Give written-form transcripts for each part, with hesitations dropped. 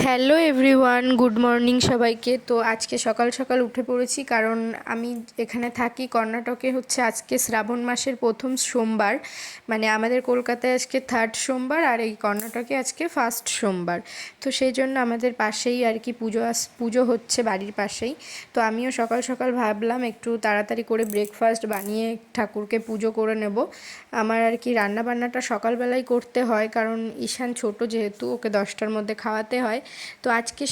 Hello everyone, good morning সবাইকে। তো আজকে সকাল সকাল উঠে পড়েছি, কারণ আমি এখানে থাকি কর্ণাটকে। হচ্ছে আজকে শ্রাবণ মাসের প্রথম সোমবার, মানে আমাদের কলকাতায় আজকে থার্ড সোমবার আর এই কর্ণাটকে আজকে ফার্স্ট সোমবার। তো সেই জন্য আমাদের পাশেই আর কি পুজো হচ্ছে বাড়ির পাশেই। তো আমিও সকাল সকাল ভাবলাম একটু তাড়াতাড়ি করে ব্রেকফাস্ট বানিয়ে ঠাকুরকে পুজো করে নেব। আমার আর কি রান্নাবান্নাটা সকালবেলাই করতে হয়, কারণ ঈশান ছোট যেহেতু, ওকে 10টার মধ্যে খাওয়াতে হয়। তো আজকে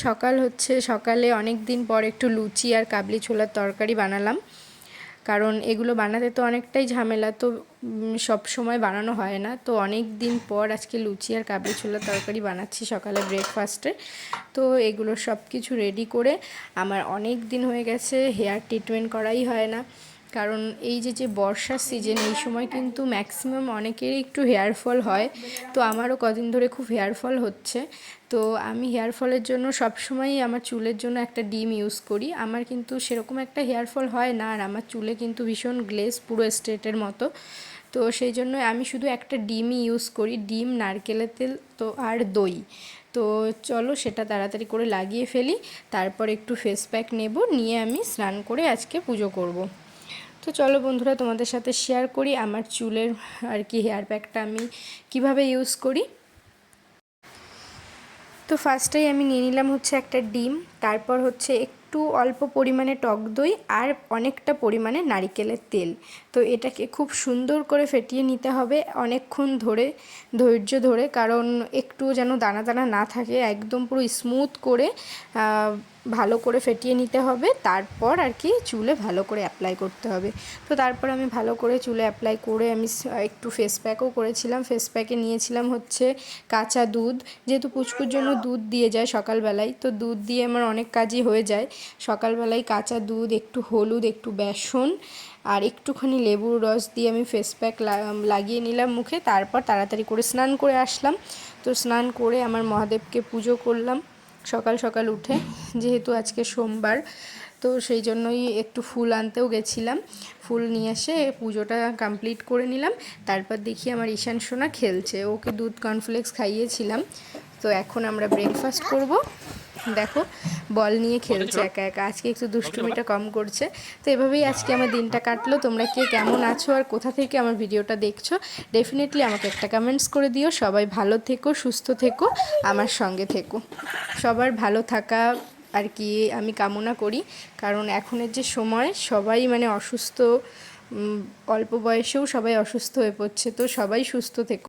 সকালে অনেক দিন পর একটু লুচি আর কাবলি ছোলার তরকারি বানালাম, কারণ এগুলো বানাতে তো অনেকটাই ঝামেলা, তো সব সময় বানানো হয় না। তো অনেক দিন পর আজকে লুচি আর কাবলি ছোলার তরকারি বানাচ্ছি সকালে ব্রেকফাস্টে। তো এগুলো সব কিছু রেডি করে, আমার অনেক দিন হয়ে গেছে হেয়ার ট্রিটমেন্ট করাই হয় না, কারণ এই যে বর্ষার সিজন, এই সময় কিন্তু ম্যাক্সিমাম অনেকেরই একটু হেয়ার ফল হয়। তো আমারও কদিন ধরে খুব হেয়ার ফল হচ্ছে। তো আমি হেয়ার ফলের জন্য সবসময়ই আমার চুলের জন্য একটা ডিম ইউজ করি। আমার কিন্তু সেরকম একটা হেয়ার ফল হয় না, আর আমার চুলে কিন্তু ভীষণ গ্লেজ, পুরো স্ট্রেটের মতো। তো সেই জন্য আমি শুধু একটা ডিমই ইউজ করি, ডিম, নারকেলের তেল তো আর দই। তো চলো সেটা তাড়াতাড়ি করে লাগিয়ে ফেলি, তারপর একটু ফেস প্যাক নেব, নিয়ে আমি স্নান করে আজকে পুজো করব। তো চলো বন্ধুরা, তোমাদের সাথে শেয়ার করি আমার চুলের আর কি হেয়ার প্যাকটা আমি কিভাবে ইউজ করি। তো ফার্স্টেই আমি নিয়ে নিলাম হচ্ছে একটা ডিম, তারপর হচ্ছে একটু অল্প পরিমাণে টক দই আর অনেকটা পরিমাণে নারিকেলের তেল। তো এটাকে খুব সুন্দর করে ফেটিয়ে নিতে হবে অনেকক্ষণ ধরে, ধৈর্য ধরে, কারণ একটু যেন দানা দানা না থাকে, একদম পুরো স্মুথ করে ভালো করে ফেটিয়ে নিতে হবে। তারপর আর কি চুলে ভালো করে অ্যাপ্লাই করতে হবে। তো তারপর আমি ভালো করে চুলে অ্যাপ্লাই করে আমি একটু ফেস প্যাকও করেছিলাম। ফেস প্যাকে নিয়েছিলাম হচ্ছে কাঁচা দুধ, যেহেতু পুচকুর জন্য দুধ দিয়ে যায় সকালবেলায়, তো দুধ দিয়ে আমার অনেক কাজই হয়ে যায়। সকালবেলায় কাঁচা দুধ, একটু হলুদ, একটু বেসন আর একটুখানি লেবুর রস দিয়ে আমি ফেস প্যাক লাগিয়ে নিলাম মুখে। তারপর তাড়াতাড়ি করে স্নান করে আসলাম। তো স্নান করে আমার মহাদেবকে পুজো করলাম সকাল সকাল উঠে, যেহেতু আজকে সোমবার। তো সেই জন্যই একটু ফুল আনতেও গেছিলাম, ফুল নিয়ে এসে পুজোটা কমপ্লিট করে নিলাম। তারপর দেখি আমার ঈশান সোনা খেলছে, ওকে দুধ কর্নফ্লেক্স খাইয়েছিলাম। তো এখন আমরা ব্রেকফাস্ট করব। দেখো বল নিয়ে খেলছে একা একা, আজকে একটু দুষ্টুমিটা কম করছে। তো এভাবেই আজকে আমার দিনটা কাটলো। তোমরা কে কেমন আছো আর কোথা থেকে আমার ভিডিওটা দেখছো, ডেফিনেটলি আমাকে একটা কমেন্টস করে দিও। সবাই ভালো থেকো, সুস্থ থেকো, আমার সঙ্গে থেকো। সবার ভালো থাকা আর কি আমি কামনা করি, কারণ এখনের যে সময় সবাই মানে অসুস্থ, অল্প বয়সেও সবাই অসুস্থ হয়ে পড়ছে। তো সবাই সুস্থ থেকো।